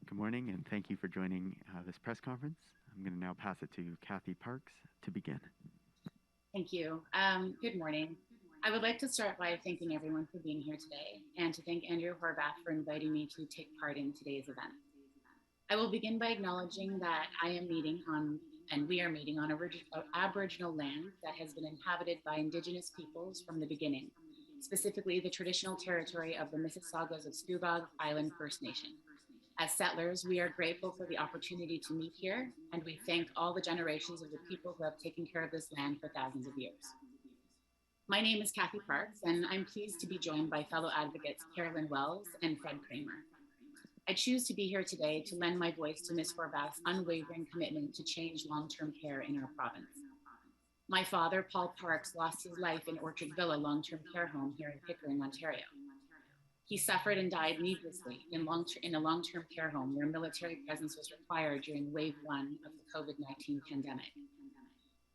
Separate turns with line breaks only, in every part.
Good morning, and thank you for joining this press conference. I'm going to now pass it to Cathy Parkes to begin.
Thank you. Good morning. I would like to start by thanking everyone for being here today and to thank Andrea Horwath for inviting me to take part in today's event. I will begin by acknowledging that I am meeting on, and we are meeting on Aboriginal land that has been inhabited by Indigenous peoples from the beginning, specifically the traditional territory of the Mississaugas of Scugog Island First Nation. As settlers, we are grateful for the opportunity to meet here, and we thank all the generations of the people who have taken care of this land for thousands of years. My name is Cathy Parkes, and I'm pleased to be joined by fellow advocates Carolin Wells and Fred Cramer. I choose to be here today to lend my voice to Ms. Horwath's unwavering commitment to change long-term care in our province. My father, Paul Parkes, lost his life in Orchard Villa long-term care home here in Pickering, Ontario. He suffered and died needlessly in a long-term care home where military presence was required during wave 1 of the COVID-19 pandemic.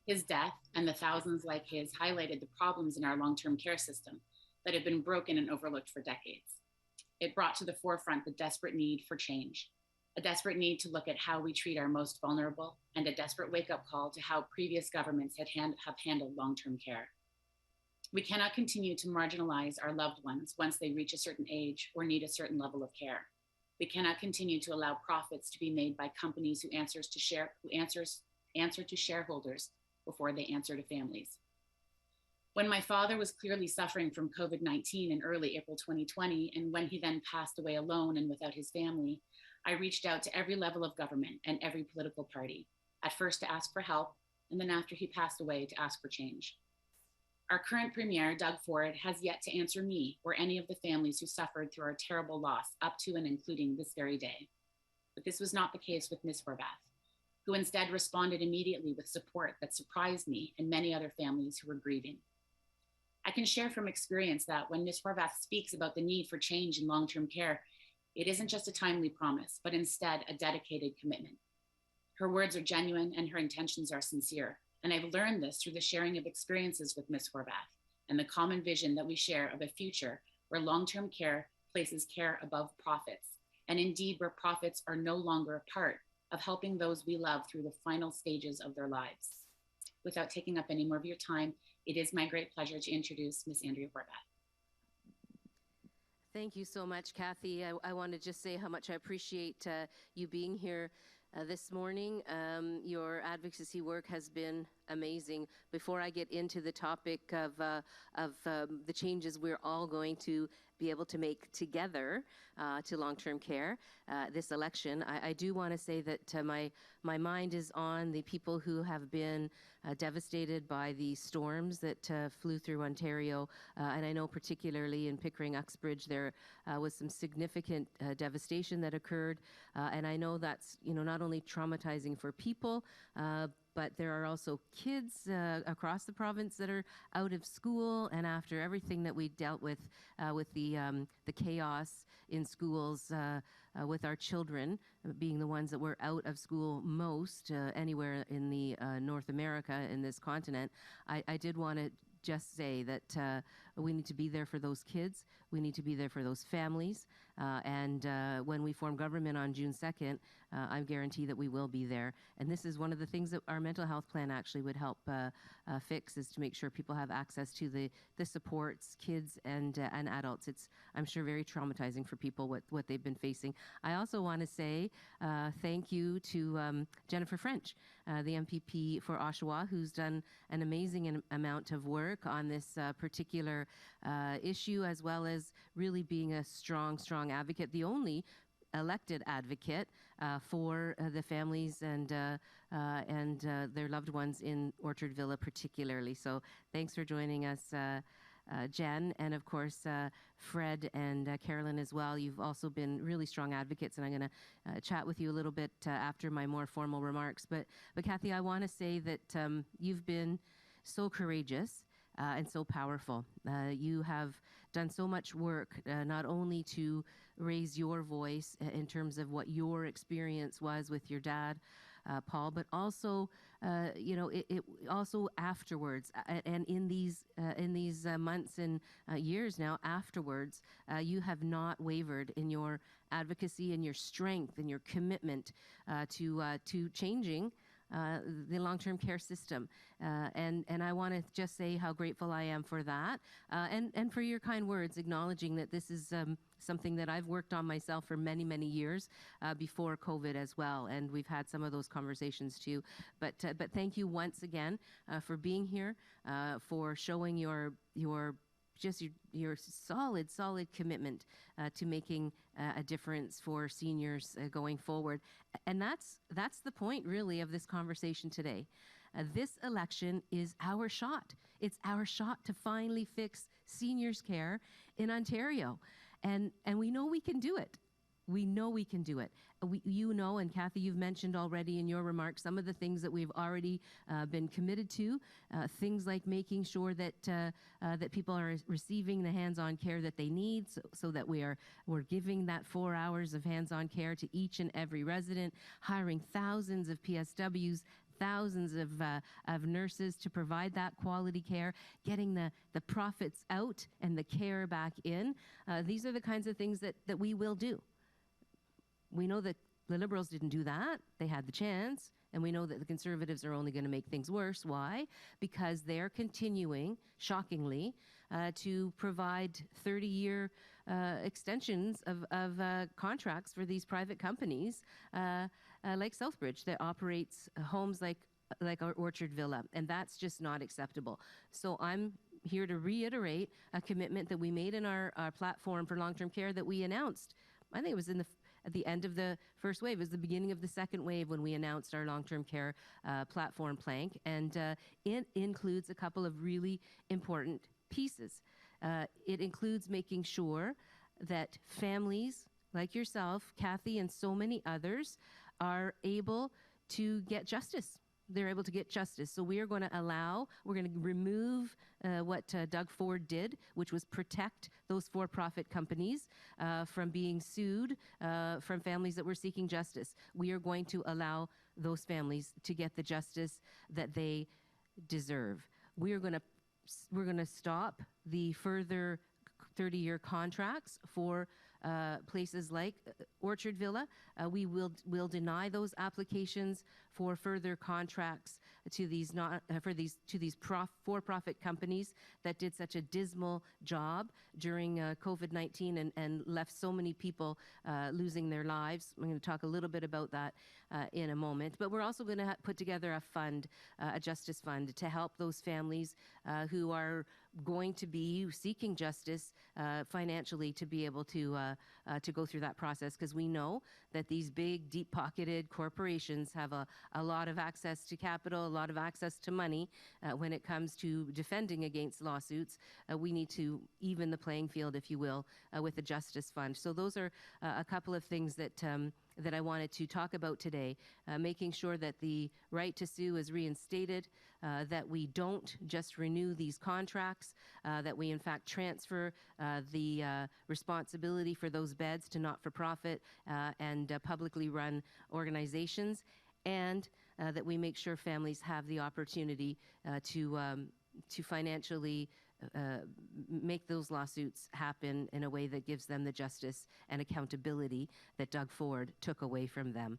His death and the thousands like his highlighted the problems in our long-term care system that have been broken and overlooked for decades. It brought to the forefront the desperate need for change, a desperate need to look at how we treat our most vulnerable, and a desperate wake-up call to how previous governments have handled long-term care. We cannot continue to marginalize our loved ones once they reach a certain age or need a certain level of care. We cannot continue to allow profits to be made by companies who answer to shareholders before they answer to families. When my father was clearly suffering from COVID-19 in early April 2020, and when he then passed away alone and without his family, I reached out to every level of government and every political party, at first to ask for help, and then after he passed away to ask for change. Our current Premier, Doug Ford, has yet to answer me or any of the families who suffered through our terrible loss up to and including this very day. But this was not the case with Ms. Horwath, who instead responded immediately with support that surprised me and many other families who were grieving. I can share from experience that when Ms. Horwath speaks about the need for change in long-term care, it isn't just a timely promise, but instead a dedicated commitment. Her words are genuine and her intentions are sincere. And I've learned this through the sharing of experiences with Ms. Horwath and the common vision that we share of a future where long-term care places care above profits, and indeed where profits are no longer a part of helping those we love through the final stages of their lives. Without taking up any more of your time, it is my great pleasure to introduce Ms. Andrea Horwath.
Thank you so much, Cathy. I want to just say how much I appreciate you being here this morning. Your advocacy work has been amazing. Before I get into the topic of the changes we're all going to be able to make together to long-term care this election, I do want to say that my mind is on the people who have been devastated by the storms that flew through Ontario, and I know particularly in Pickering, Uxbridge, there was some significant devastation that occurred, and I know that's not only traumatizing for people, but there are also kids across the province that are out of school, and after everything that we dealt with the chaos in schools with our children being the ones that were out of school most anywhere in the North America in this continent, I did want to just say that we need to be there for those kids. We need to be there for those families. And when we form government on June 2nd, I guarantee that we will be there. And this is one of the things that our mental health plan actually would help fix, is to make sure people have access to the supports, kids and adults. It's, I'm sure, very traumatizing for people what they've been facing. I also want to say thank you to Jennifer French, the MPP for Oshawa, who's done an amazing amount of work on this particular issue, as well as really being a strong advocate, the only elected advocate for the families and their loved ones in Orchard Villa particularly. So thanks for joining us, Jen, and of course Fred and Carolyn as well. You've also been really strong advocates, and I'm going to chat with you a little bit after my more formal remarks. But Cathy, I want to say that you've been so courageous and so powerful. You have done so much work, not only to raise your voice in terms of what your experience was with your dad, Paul, but also, it also afterwards, and in these months and years now afterwards, you have not wavered in your advocacy and your strength and your commitment to changing the long-term care system. And I want to just say how grateful I am for that, and for your kind words, acknowledging that this is something that I've worked on myself for many, many years before COVID as well. And we've had some of those conversations too. But thank you once again for being here, for showing your solid commitment to making a difference for seniors going forward. And that's the point really of this conversation today. This election is our shot. It's our shot to finally fix seniors' care in Ontario. And we know we can do it. We know we can do it. And Cathy, you've mentioned already in your remarks some of the things that we've already been committed to, things like making sure that that people are receiving the hands-on care that they need, so that we're giving that 4 hours of hands-on care to each and every resident, hiring thousands of PSWs, thousands of nurses to provide that quality care, getting the profits out and the care back in. These are the kinds of things that we will do. We know that the Liberals didn't do that. They had the chance. And we know that the Conservatives are only going to make things worse. Why? Because they're continuing, shockingly, to provide 30-year extensions of contracts for these private companies like Southbridge that operates homes like our Orchard Villa. And that's just not acceptable. So I'm here to reiterate a commitment that we made in our platform for long-term care that we announced. I think it was at the end of the first wave. It was the beginning of the second wave when we announced our long-term care platform plank. And it includes a couple of really important pieces. It includes making sure that families like yourself, Cathy, and so many others are able to get justice. They're able to get justice. So we're going to remove what Doug Ford did, which was protect those for-profit companies from being sued from families that were seeking justice. We are going to allow those families to get the justice that they deserve. We're going to stop the further 30-year contracts for places like Orchard Villa. We will deny those applications for further contracts to these for-profit companies that did such a dismal job during COVID-19 and left so many people losing their lives. I'm going to talk a little bit about that in a moment. But we're also going to put together a fund, a justice fund, to help those families who are going to be seeking justice financially to be able to go through that process, because we know that these big, deep-pocketed corporations have a lot of access to capital, a lot of access to money when it comes to defending against lawsuits. We need to even the playing field, if you will, with the justice fund. So those are a couple of things that I wanted to talk about today, making sure that the right to sue is reinstated, that we don't just renew these contracts, that we in fact transfer the responsibility for those beds to not-for-profit and publicly run organizations, and that we make sure families have the opportunity to financially make those lawsuits happen in a way that gives them the justice and accountability that Doug Ford took away from them.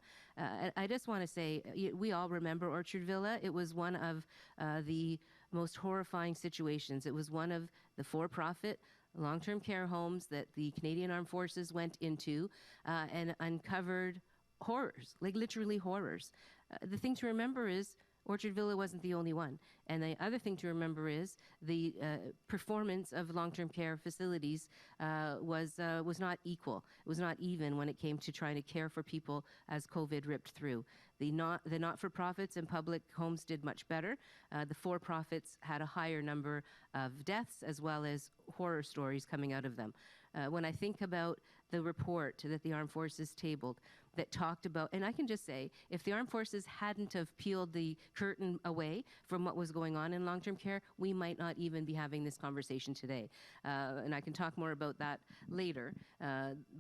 I just want to say, we all remember Orchard Villa. It was one of the most horrifying situations. It was one of the for-profit long-term care homes that the Canadian Armed Forces went into and uncovered horrors, like literally horrors. The thing to remember is Orchard Villa wasn't the only one. And the other thing to remember is the performance of long-term care facilities was not equal. It was not even when it came to trying to care for people as COVID ripped through. The not-for-profits and public homes did much better. The for-profits had a higher number of deaths as well as horror stories coming out of them. When I think about the report that the Armed Forces tabled that talked about, and I can just say, if the Armed Forces hadn't have peeled the curtain away from what was going on in long-term care, we might not even be having this conversation today. And I can talk more about that later.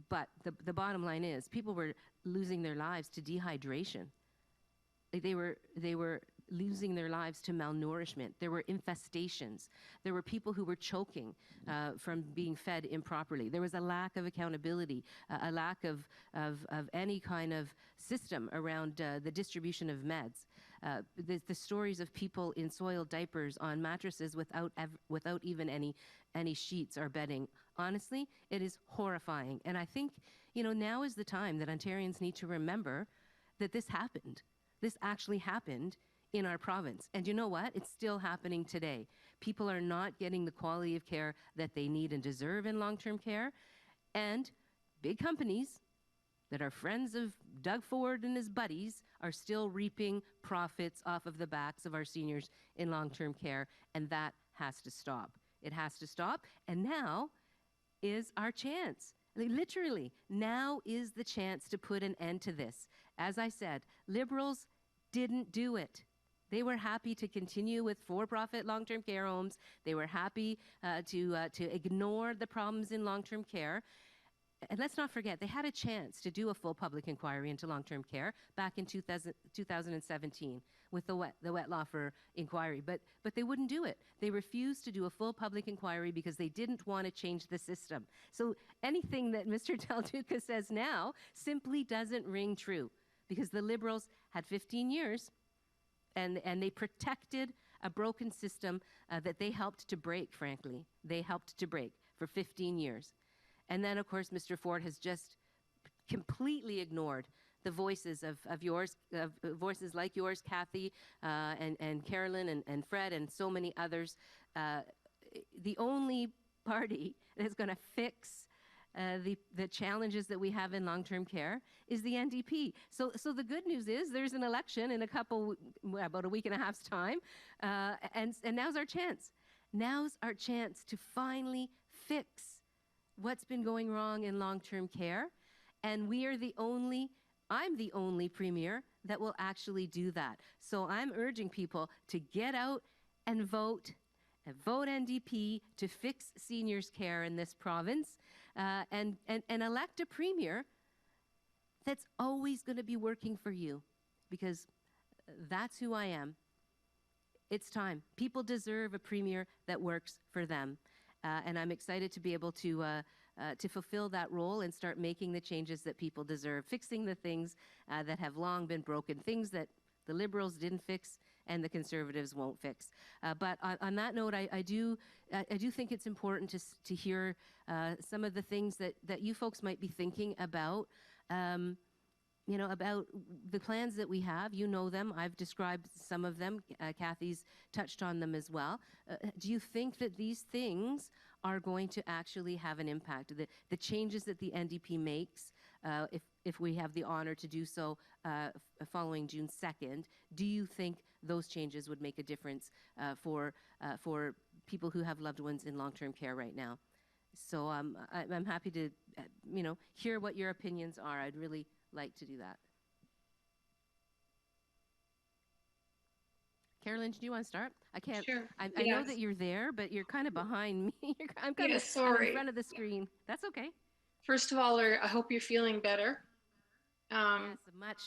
But the bottom line is, people were losing their lives to dehydration. they were losing their lives to malnourishment. There were infestations. There were people who were choking from being fed improperly. There was a lack of accountability, a lack of any kind of system around the distribution of meds. The stories of people in soiled diapers on mattresses without even any sheets or bedding. Honestly, it is horrifying. And I think, now is the time that Ontarians need to remember that this happened. This actually happened in our province. And you know what? It's still happening today. People are not getting the quality of care that they need and deserve in long-term care. And big companies that are friends of Doug Ford and his buddies are still reaping profits off of the backs of our seniors in long-term care. And that has to stop. It has to stop. And now is our chance. Literally, now is the chance to put an end to this. As I said, Liberals didn't do it. They were happy to continue with for-profit long-term care homes. They were happy to ignore the problems in long-term care. And let's not forget, they had a chance to do a full public inquiry into long-term care back in 2017 with the Wettlaufer inquiry, but they wouldn't do it. They refused to do a full public inquiry because they didn't want to change the system. So anything that Mr. Del Duca says now simply doesn't ring true, because the Liberals had 15 years and they protected a broken system that they helped to break, frankly. They helped to break for 15 years. And then, of course, Mr. Ford has just completely ignored the voices of yours, voices like yours, Cathy, and Carolyn and Fred and so many others. The only party that's going to fix the challenges that we have in long-term care is the NDP. So the good news is there's an election in about a week and a half's time, and now's our chance. Now's our chance to finally fix what's been going wrong in long-term care, and I'm the only premier that will actually do that. So I'm urging people to get out and vote NDP to fix seniors' care in this province, and elect a premier that's always going to be working for you, because that's who I am. It's time. People deserve a premier that works for them. And I'm excited to be able to fulfill that role and start making the changes that people deserve, fixing the things that have long been broken, things that the Liberals didn't fix and the Conservatives won't fix. But on that note, I do think it's important to hear some of the things that you folks might be thinking about. About the plans that we have. You know them. I've described some of them. Cathy's touched on them as well. Do you think that these things are going to actually have an impact? The changes that the NDP makes, if we have the honor to do so following June 2nd, do you think those changes would make a difference for people who have loved ones in long-term care right now? So I'm happy to hear what your opinions are. I'd really like to do that. Carolyn, do you want to start? I can't.
Sure.
I know that you're there, but you're kind of behind me. I'm kind of
sorry.
in front of the screen. That's okay.
First of all, I hope you're feeling better.
Yes, much.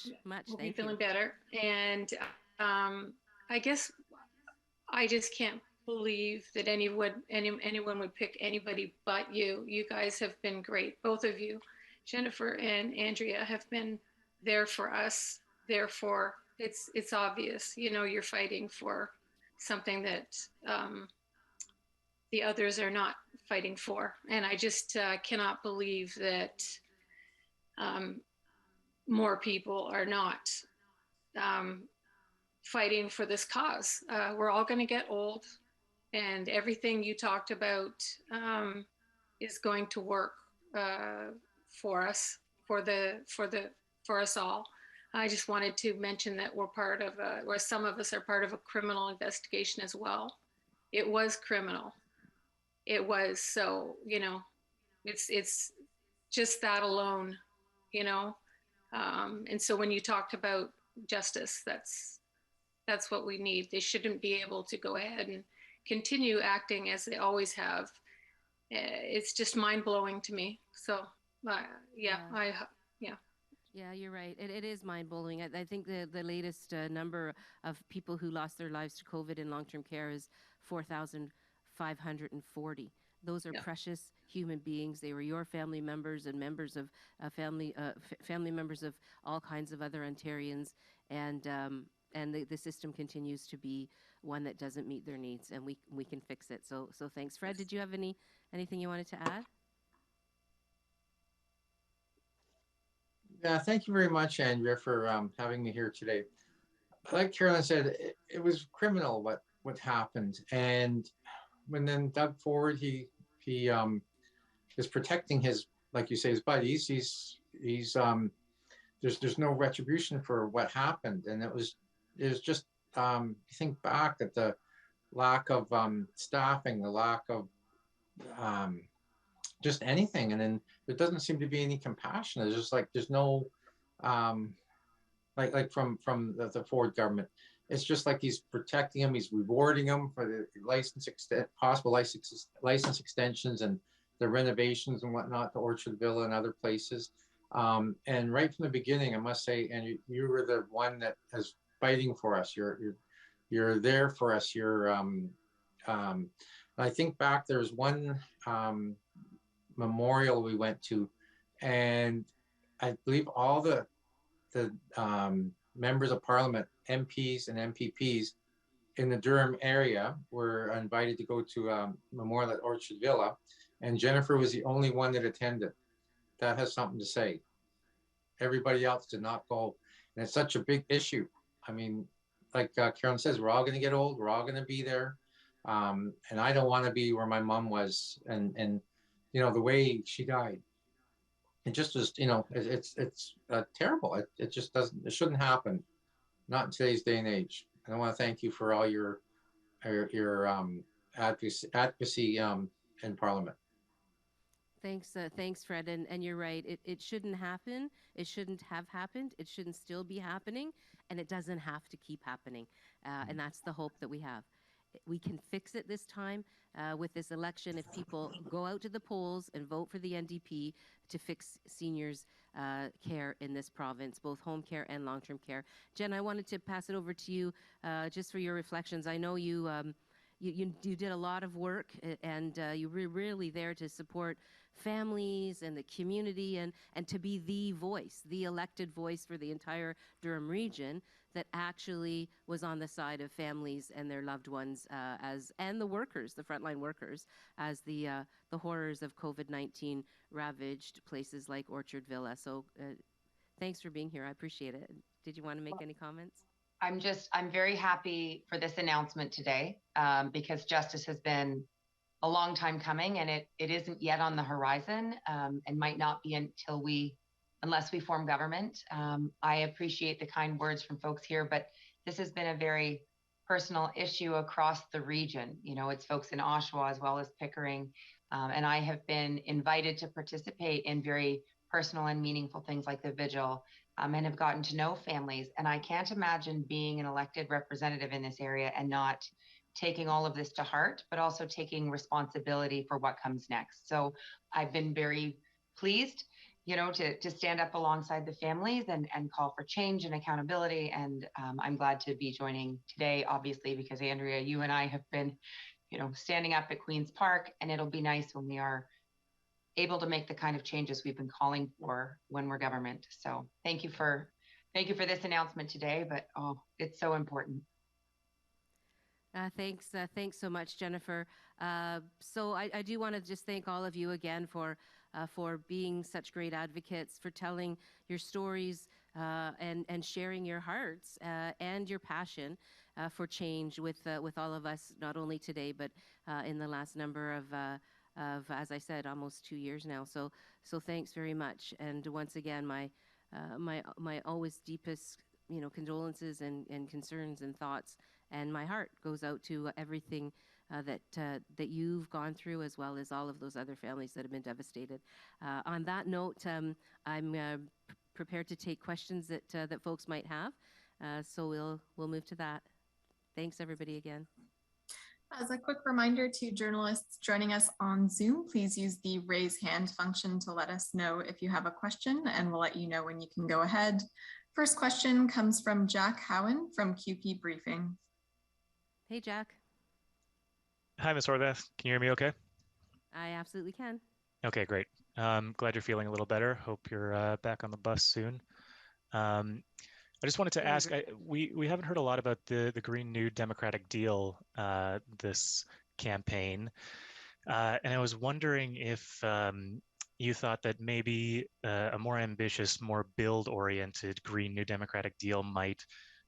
Hope
Thank
you're feeling
you.
better. And I guess I just can't believe that anyone would pick anybody but you. You guys have been great. Both of you, Jennifer and Andrea, have been there for us. Therefore, it's obvious, you're fighting for something that the others are not fighting for. And I just cannot believe that more people are not fighting for this cause. We're all going to get old, and everything you talked about is going to work for us, for us all. I just wanted to mention that we're part of or some of us are part of a criminal investigation as well. It was criminal. It was, so, it's just that alone, and so when you talked about justice, that's what we need. They shouldn't be able to go ahead and continue acting as they always have. It's just mind-blowing to me. So, yeah.
Yeah, you're right. It is mind-blowing. I think the latest number of people who lost their lives to COVID in long-term care is 4,540. Those are
Yeah.
precious human beings. They were your family members and members of family members of all kinds of other Ontarians, and the system continues to be one that doesn't meet their needs, and we can fix it. So thanks, Fred. Did you have anything you wanted to add?
Yeah, thank you very much, Andrea, for having me here today. Like Carolyn said, it was criminal what happened, and when then Doug Ford, he is protecting his, like you say, his buddies. He's there's no retribution for what happened, and it was just you think back at the lack of staffing, the lack of um, just anything, and then there doesn't seem to be any compassion. It's just like there's no um, like from the Ford government. It's just like he's protecting him, he's rewarding him for the possible license extensions and the renovations and whatnot to Orchard Villa and other places. And right from the beginning, I must say, and you were the one that is fighting for us. You're there for us. I think back, there's one memorial we went to, and I believe all the members of parliament, MPs and MPPs in the Durham area were invited to go to memorial at Orchard Villa, and Jennifer was the only one that attended. That has something to say. Everybody else did not go, and it's such a big issue. I mean, like Carolyn says, we're all going to get old. We're all going to be there, and I don't want to be where my mom was, and the way she died. It just was, it's terrible. It just doesn't, it shouldn't happen. Not in today's day and age. And I want to thank you for all your advocacy in Parliament.
Thanks, Fred. And you're right. It shouldn't happen. It shouldn't have happened. It shouldn't still be happening. And it doesn't have to keep happening. And that's the hope that we have. We can fix it this time with this election if people go out to the polls and vote for the NDP to fix seniors' care in this province, both home care and long-term care. Jen, I wanted to pass it over to you just for your reflections. I know you did a lot of work, and you were really there to support families and the community, and to be the voice, the elected voice for the entire Durham region that actually was on the side of families and their loved ones and the workers, the frontline workers, as the horrors of COVID-19 ravaged places like Orchard Villa. So thanks for being here. I appreciate it. Did you want to make any comments?
I'm very happy for this announcement today because justice has been a long time coming, and it isn't yet on the horizon and might not be unless we form government. I appreciate the kind words from folks here, but this has been a very personal issue across the region. It's folks in Oshawa as well as Pickering, and I have been invited to participate in very personal and meaningful things like the vigil, and have gotten to know families. And I can't imagine being an elected representative in this area and not taking all of this to heart, but also taking responsibility for what comes next. So I've been very pleased, to stand up alongside the families and call for change and accountability. And I'm glad to be joining today, obviously, because Andrea, you and I have been, standing up at Queen's Park, and it'll be nice when we are able to make the kind of changes we've been calling for when we're government. So thank you for this announcement today, but it's so important.
Thanks so much, Jennifer. So I do want to just thank all of you again for being such great advocates, for telling your stories and sharing your hearts and your passion for change with all of us, not only today, but in the last number of, as I said, almost 2 years now. So thanks very much. And once again, my always deepest, condolences and concerns and thoughts, and my heart goes out to everything that you've gone through, as well as all of those other families that have been devastated. On that note, I'm prepared to take questions that folks might have. So we'll move to that. Thanks, everybody, again.
As a quick reminder to journalists joining us on Zoom, please use the raise hand function to let us know if you have a question, and we'll let you know when you can go ahead. First question comes from Jack Howen from QP Briefing.
Hey, Jack.
Hi, Ms. Horwath. Can you hear me okay?
I absolutely can.
Okay, great. Glad you're feeling a little better. Hope you're back on the bus soon. I just wanted to ask, we haven't heard a lot about the Green New Democratic Deal this campaign. And I was wondering if you thought that maybe a more ambitious, more build-oriented Green New Democratic Deal might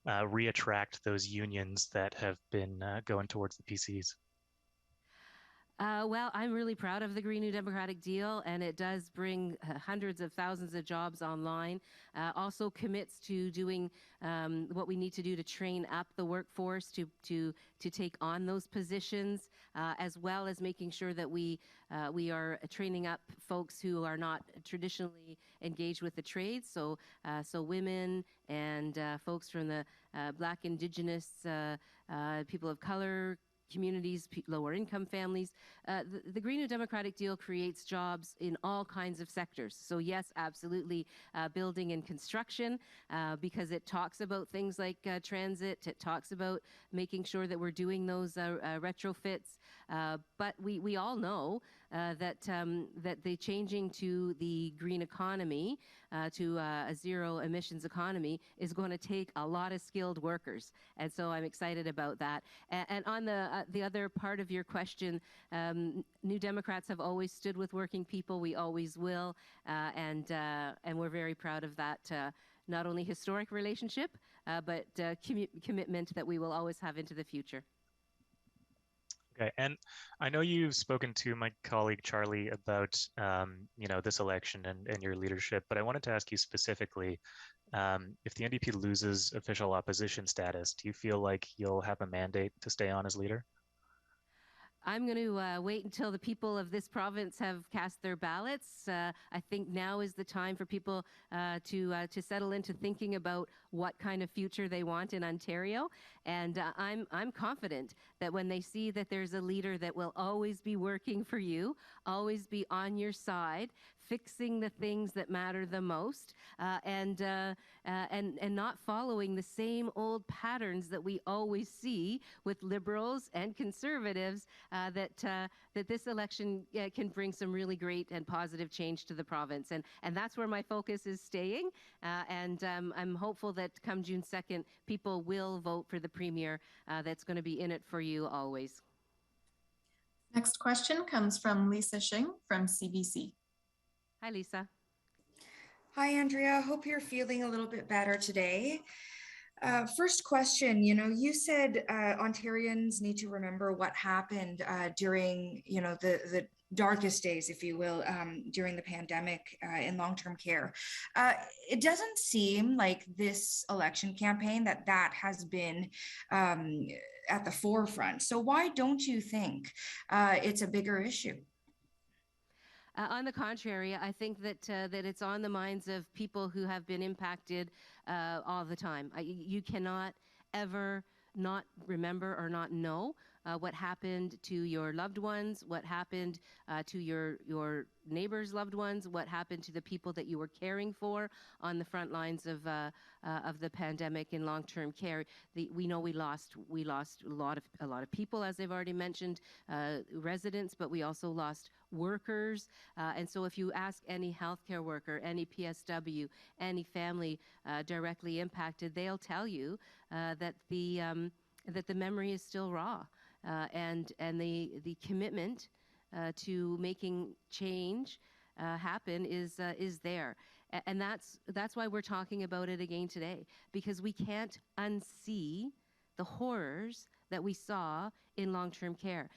reattract those unions that have been going towards the PCs.
Well, I'm really proud of the Green New Democratic Deal, and it does bring hundreds of thousands of jobs online. Also commits to doing what we need to do to train up the workforce to take on those positions, as well as making sure that we are training up folks who are not traditionally engaged with the trades. So women and folks from the Black, Indigenous, people of color communities, lower income families. The Green New Democratic Deal creates jobs in all kinds of sectors. So yes, absolutely, building and construction, because it talks about things like transit. It talks about making sure that we're doing those retrofits. But we all know that the changing to the green economy, to a zero emissions economy, is going to take a lot of skilled workers. And so I'm excited about that. And on the other part of your question, New Democrats have always stood with working people. We always will. And we're very proud of that, not only historic relationship, but commitment that we will always have into the future.
Okay, and I know you've spoken to my colleague Charlie about this election and your leadership, but I wanted to ask you specifically, if the NDP loses official opposition status, do you feel like you'll have a mandate to stay on as leader?
I'm going to wait until the people of this province have cast their ballots. I think now is the time for people to settle into thinking about what kind of future they want in Ontario. And I'm confident that when they see that there's a leader that will always be working for you, always be on your side, fixing the things that matter the most, and not following the same old patterns that we always see with Liberals and Conservatives, that this election can bring some really great and positive change to the province. And that's where my focus is staying. And I'm hopeful that come June 2nd, people will vote for the Premier that's going to be in it for you always.
Next question comes from Lisa Shing from CBC.
Hi, Lisa.
Hi, Andrea. Hope you're feeling a little bit better today. First question, you said Ontarians need to remember what happened during, the darkest days, if you will, during the pandemic in long-term care. It doesn't seem like this election campaign that has been at the forefront. So why don't you think it's a bigger issue?
On the contrary, I think that it's on the minds of people who have been impacted all the time. You cannot ever not remember or not know what happened to your loved ones, what happened to your neighbors' loved ones, what happened to the people that you were caring for on the front lines of the pandemic in long-term care. We know we lost a lot of people, as I've already mentioned, residents, but we also lost workers. And so if you ask any healthcare worker, any PSW, any family directly impacted, they'll tell you that the memory is still raw, and the commitment to making change happen is there. And that's why we're talking about it again today, because we can't unsee the horrors that we saw in long-term care.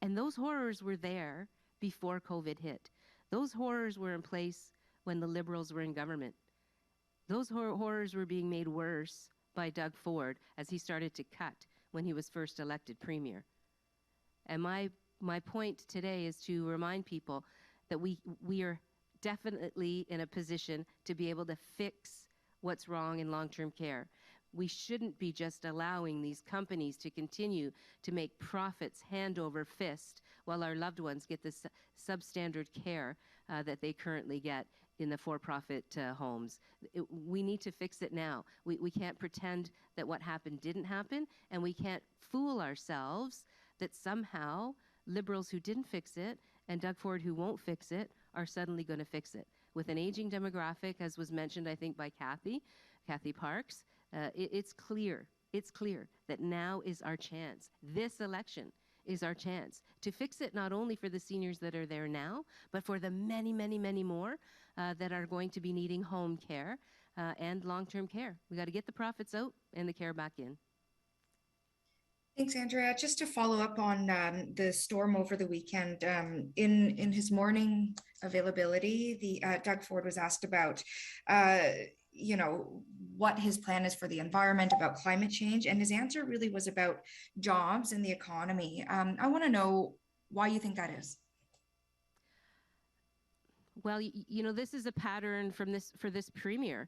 And those horrors were there before COVID hit. Those horrors were in place when the Liberals were in government. Those horrors were being made worse by Doug Ford as he started to cut when he was first elected Premier. And my point today is to remind people that we are definitely in a position to be able to fix what's wrong in long-term care. we shouldn't be just allowing these companies to continue to make profits hand over fist while our loved ones get the substandard care that they currently get in the for-profit homes. We need to fix it now. We can't pretend that what happened didn't happen, and we can't fool ourselves that somehow Liberals who didn't fix it and Doug Ford who won't fix it are suddenly going to fix it. With an aging demographic, as was mentioned, I think, by Cathy Parkes, it's clear that now is our chance. This election is our chance to fix it, not only for the seniors that are there now, but for the many, many, many more that are going to be needing home care and long-term care. We got to get the profits out and the care back in.
Thanks, Andrea. Just to follow up on the storm over the weekend, in his morning availability, Doug Ford was asked about, what his plan is for the environment, about climate change, and his answer really was about jobs and the economy. I want to know why you think that is.
Well, this is a pattern for this premier.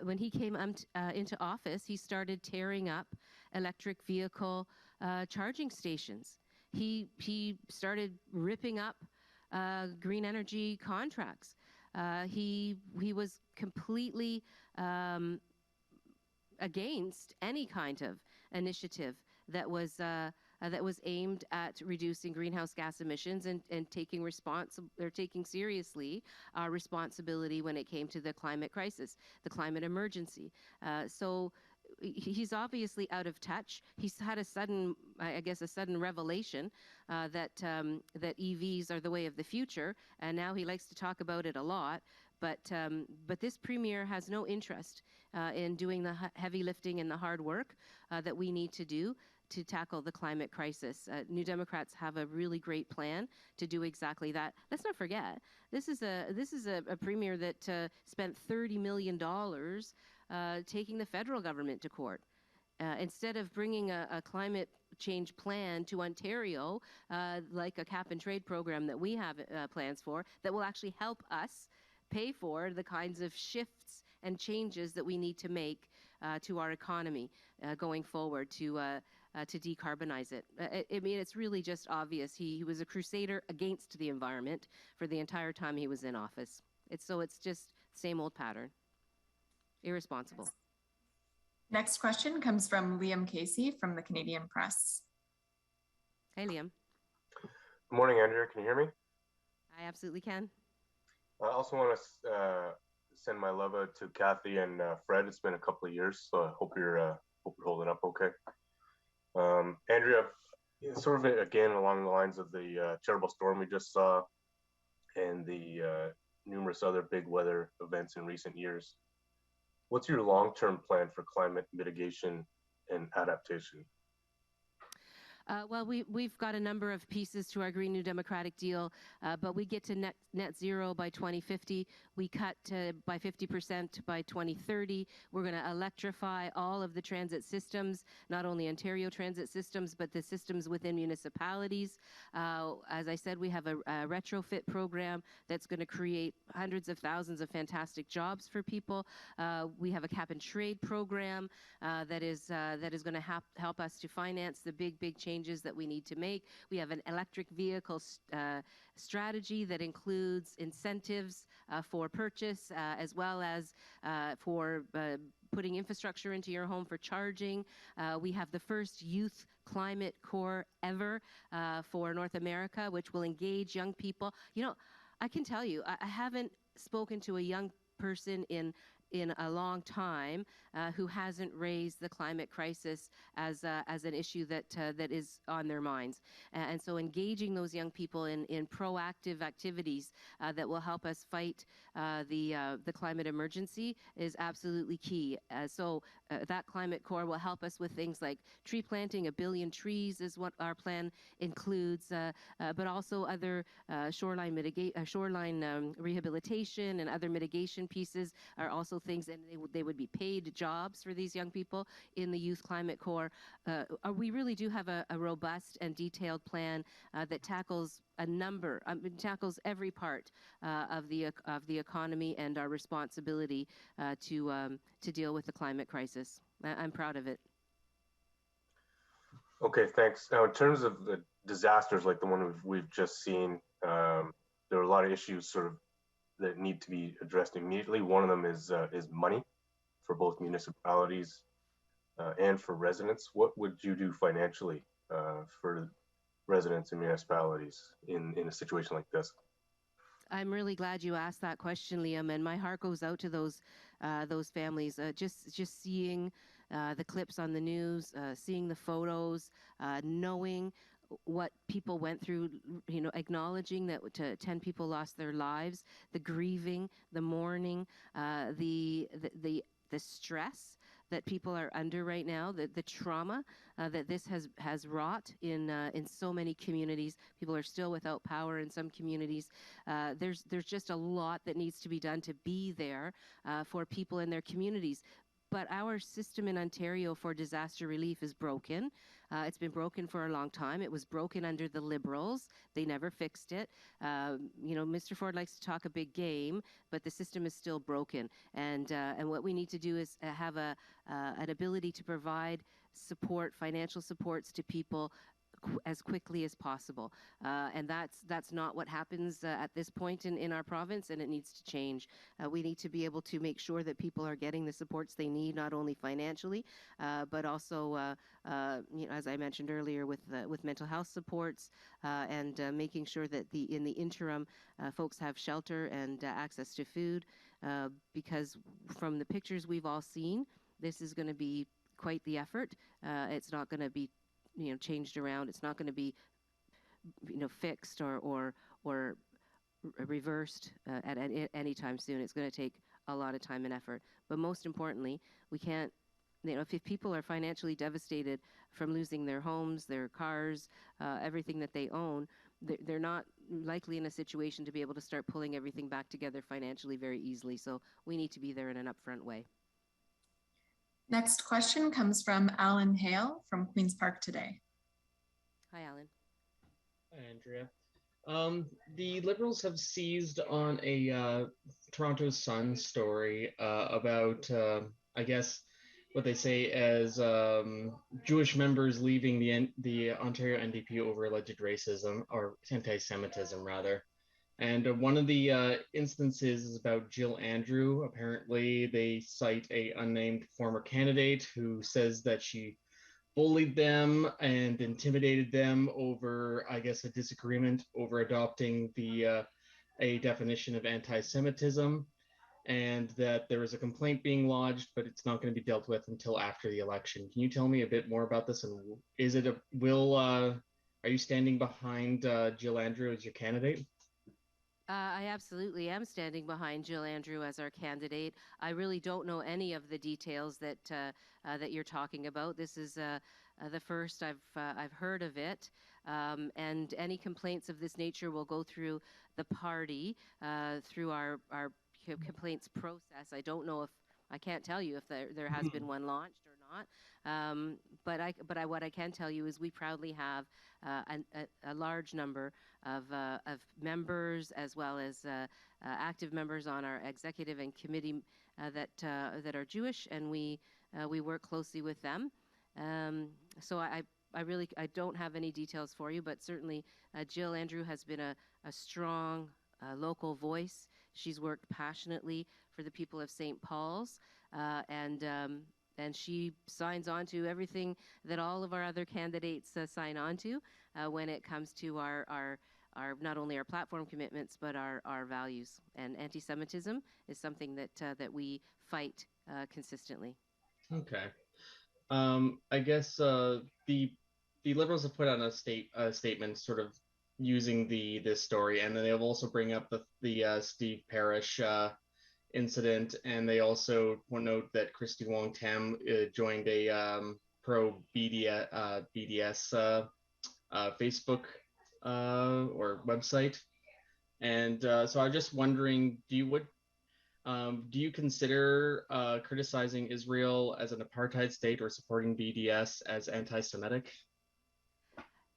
When he came into office, he started tearing up electric vehicle charging stations. He started ripping up green energy contracts. He was completely against any kind of initiative that was aimed at reducing greenhouse gas emissions and taking seriously our responsibility when it came to the climate crisis, the climate emergency. So he's obviously out of touch. He's had a sudden revelation that EVs are the way of the future, and now he likes to talk about it a lot. But this premier has no interest in doing the heavy lifting and the hard work that we need to do to tackle the climate crisis. New Democrats have a really great plan to do exactly that. Let's not forget, this is a premier that spent $30 million taking the federal government to court. Instead of bringing a climate change plan to Ontario, like a cap and trade program that we have plans for, that will actually help us pay for the kinds of shifts and changes that we need to make to our economy going forward to decarbonize it. I mean, it's really just obvious. He was a crusader against the environment for the entire time he was in office. It's just same old pattern. Irresponsible.
Next question comes from Liam Casey from the Canadian Press.
Hey, Liam.
Good morning, Andrea. Can you hear me?
I absolutely can.
I also want to send my love out to Cathy and Fred. It's been a couple of years, so I hope you're holding up okay. Andrea, sort of again along the lines of the terrible storm we just saw and the numerous other big weather events in recent years, what's your long-term plan for climate mitigation and adaptation?
Well, we've got a number of pieces to our Green New Democratic deal, but we get to net zero by 2050. We cut by 50% by 2030. We're going to electrify all of the transit systems, not only Ontario transit systems, but the systems within municipalities. As I said, we have a retrofit program that's going to create hundreds of thousands of fantastic jobs for people. We have a cap and trade program that is going to help us to finance the big changes that we need to make. We have an electric vehicle strategy that includes incentives for purchase as well as for putting infrastructure into your home for charging. We have the first youth climate corps ever for North America, which will engage young people. I can tell you, I haven't spoken to a young person in a long time who hasn't raised the climate crisis as an issue that is on their minds. And so engaging those young people in proactive activities that will help us fight the climate emergency is absolutely key. So that climate corps will help us with things like tree planting. 1 billion trees is what our plan includes, but also other shoreline rehabilitation and other mitigation pieces are also also things, and they would be paid jobs for these young people in the Youth Climate Corps. We really do have a robust and detailed plan that tackles tackles every part of the economy and our responsibility to deal with the climate crisis. I'm proud of it.
Okay, thanks. Now, in terms of the disasters like the one we've just seen, there are a lot of issues sort of that need to be addressed immediately. One of them is money for both municipalities and for residents. What would you do financially for residents and municipalities in a situation like this?
I'm really glad you asked that question, Liam, and my heart goes out to those families. Just seeing the clips on the news, seeing the photos, knowing what people went through, acknowledging that 10 people lost their lives, the grieving, the mourning, the stress that people are under right now, the trauma that this has wrought in so many communities. People are still without power in some communities. There's just a lot that needs to be done to be there for people in their communities. But our system in Ontario for disaster relief is broken. It's been broken for a long time. It was broken under the Liberals. They never fixed it. Mr. Ford likes to talk a big game, but the system is still broken. And what we need to do is have an ability to provide support, financial supports to people as quickly as possible. And that's not what happens at this point in our province, and it needs to change. We need to be able to make sure that people are getting the supports they need, not only financially, but also, as I mentioned earlier, with mental health supports and making sure that in the interim, folks have shelter and access to food, because from the pictures we've all seen, this is going to be quite the effort. It's not going to be changed around. It's not going to be, fixed or reversed at any time soon. It's going to take a lot of time and effort. But most importantly, we can't, if people are financially devastated from losing their homes, their cars, everything that they own, they're not likely in a situation to be able to start pulling everything back together financially very easily. So we need to be there in an upfront way.
Next question comes from Alan Hale from Queen's Park Today.
Hi, Alan.
Hi, Andrea. The Liberals have seized on a Toronto Sun story about, I guess, what they say as Jewish members leaving the Ontario NDP over alleged racism, or anti-Semitism, rather. And one of the instances is about Jill Andrew. Apparently, they cite a unnamed former candidate who says that she bullied them and intimidated them over, I guess, a disagreement over adopting a definition of anti-Semitism, and that there is a complaint being lodged, but it's not going to be dealt with until after the election. Can you tell me a bit more about this? And are you standing behind Jill Andrew as your candidate?
I absolutely am standing behind Jill Andrew as our candidate. I really don't know any of the details that you're talking about. This is the first I've heard of it, and any complaints of this nature will go through the party, through our complaints process. I don't know I can't tell you if there has been one launched or not. But what I can tell you is we proudly have a large number of members, as well as active members on our executive and committee that are Jewish, and we work closely with them. So I don't have any details for you, but certainly Jill Andrew has been a strong local voice. She's worked passionately for the people of St. Paul's, and she signs on to everything that all of our other candidates sign on to when it comes to our not only our platform commitments, but our values. And anti-Semitism is something that we fight consistently.
Okay. I guess the Liberals have put out a statement sort of using this story, and then they'll also bring up the Steve Parrish incident, and they also will note that Christy Wong Tam joined a pro BDS Facebook or website, and so I'm just wondering, Do you consider criticizing Israel as an apartheid state or supporting BDS as anti-Semitic?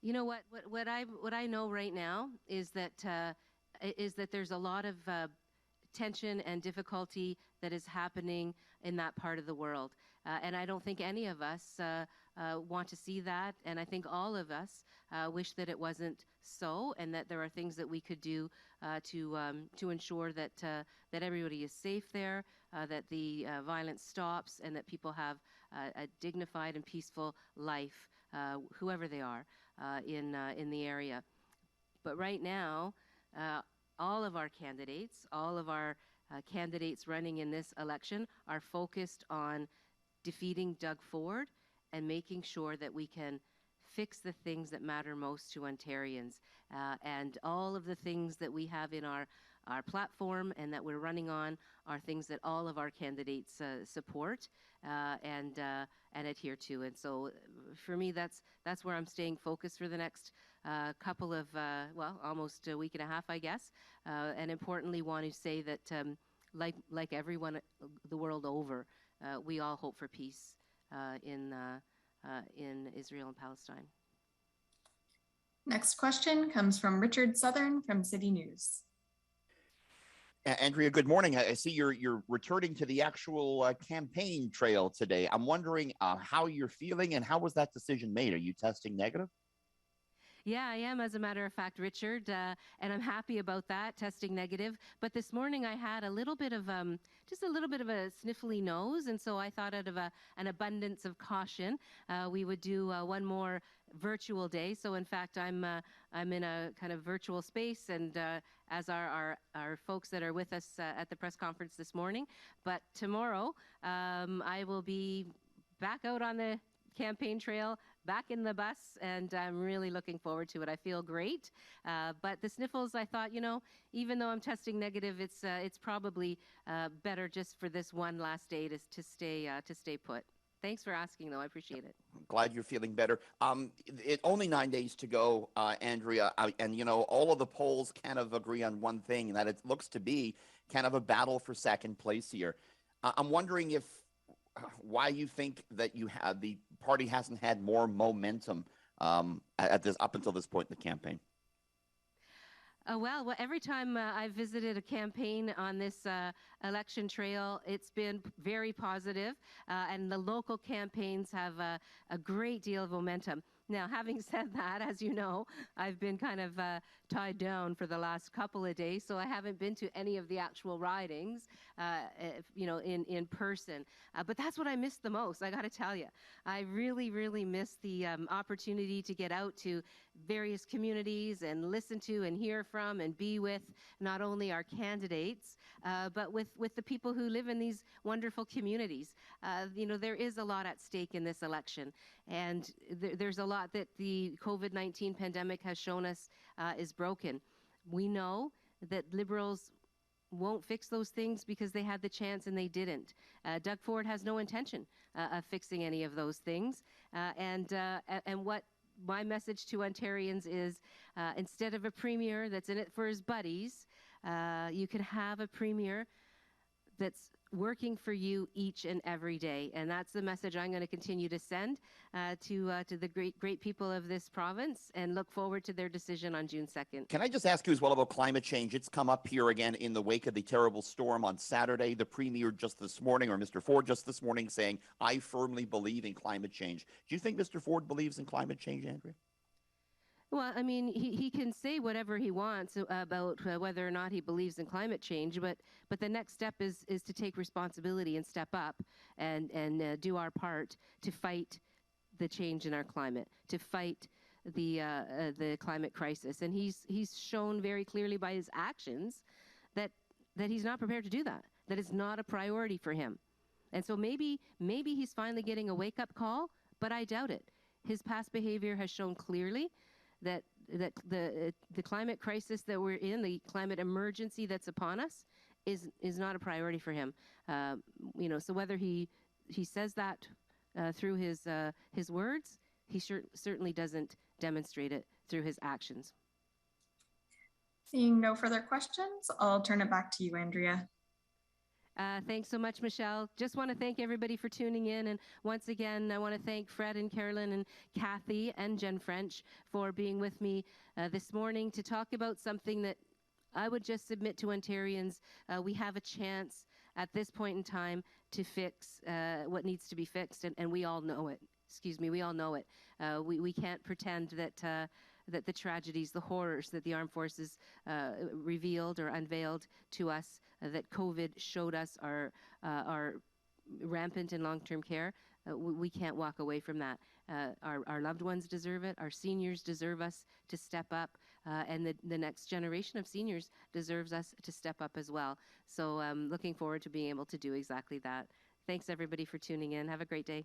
You know what I know right now is that there's a lot of tension and difficulty that is happening in that part of the world, and I don't think any of us want to see that. And I think all of us wish that it wasn't so, and that there are things that we could do to ensure that that everybody is safe there, that the violence stops, and that people have a dignified and peaceful life, whoever they are. In the area. But right now, all of our candidates running in this election are focused on defeating Doug Ford and making sure that we can fix the things that matter most to Ontarians. And all of the things that we have in our platform and that we're running on are things that all of our candidates support and adhere to. And so for me, that's where I'm staying focused for the next couple of, almost a week and a half, I guess. And importantly, want to say that like everyone the world over, we all hope for peace in Israel and Palestine.
Next question comes from Richard Southern from City News.
Andrea, good morning. I see you're returning to the actual campaign trail today. I'm wondering how you're feeling and how was that decision made? Are you testing negative?
Yeah, I am, as a matter of fact, Richard, and I'm happy about that, testing negative. But this morning I had a little bit of just a little bit of a sniffly nose, and so I thought out of an abundance of caution, we would do one more virtual day. So in fact, I'm in a kind of virtual space, and as are our folks that are with us at the press conference this morning. But tomorrow, I will be back out on the campaign trail, back in the bus, and I'm really looking forward to it. I feel great, but the sniffles, I thought, even though I'm testing negative, it's probably better just for this one last day to stay put. Thanks for asking, though. I appreciate it.
Glad you're feeling better. Only 9 days to go, Andrea, and all of the polls kind of agree on one thing, that it looks to be kind of a battle for second place here. I'm wondering why you think that the party hasn't had more momentum up until this point in the campaign.
Well, every time I've visited a campaign on this election trail, it's been very positive, and the local campaigns have a great deal of momentum. Now, having said that, as you know, I've been kind of tied down for the last couple of days, so I haven't been to any of the actual ridings, in person. But that's what I miss the most, I got to tell you. I really, really miss the opportunity to get out to various communities and listen to and hear from and be with not only our candidates, but with the people who live in these wonderful communities. There is a lot at stake in this election, and there's a lot that the COVID-19 pandemic has shown us is broken. We know that Liberals won't fix those things because they had the chance and they didn't. Doug Ford has no intention of fixing any of those things. And what my message to Ontarians is, instead of a premier that's in it for his buddies, you can have a premier that's working for you each and every day. And that's the message I'm going to continue to send to the great people of this province, and look forward to their decision on June 2nd.
Can I just ask you as well about climate change? It's come up here again in the wake of the terrible storm on Saturday. The Premier just this morning, or Mr. Ford just this morning, saying, I firmly believe in climate change. Do you think Mr. Ford believes in climate change, Andrea?
Well, I mean, he can say whatever he wants about whether or not he believes in climate change, but the next step is to take responsibility and step up and do our part to fight the change in our climate, to fight the climate crisis. And he's shown very clearly by his actions that he's not prepared to do that, that it's not a priority for him. And so maybe he's finally getting a wake-up call, but I doubt it. His past behavior has shown clearly that the climate crisis that we're in, the climate emergency that's upon us, is not a priority for him. So whether he says that through his words, he certainly doesn't demonstrate it through his actions.
Seeing no further questions, I'll turn it back to you, Andrea.
Thanks so much, Michelle. Just want to thank everybody for tuning in. And once again, I want to thank Fred and Carolyn and Cathy and Jen French for being with me this morning to talk about something that I would just submit to Ontarians. We have a chance at this point in time to fix what needs to be fixed, and we all know it. Excuse me, we all know it. We can't pretend that that the tragedies, the horrors that the armed forces revealed or unveiled to us, that COVID showed us are rampant in long-term care. We can't walk away from that. Our loved ones deserve it. Our seniors deserve us to step up, and the next generation of seniors deserves us to step up as well. So I'm looking forward to being able to do exactly that. Thanks everybody for tuning in. Have a great day.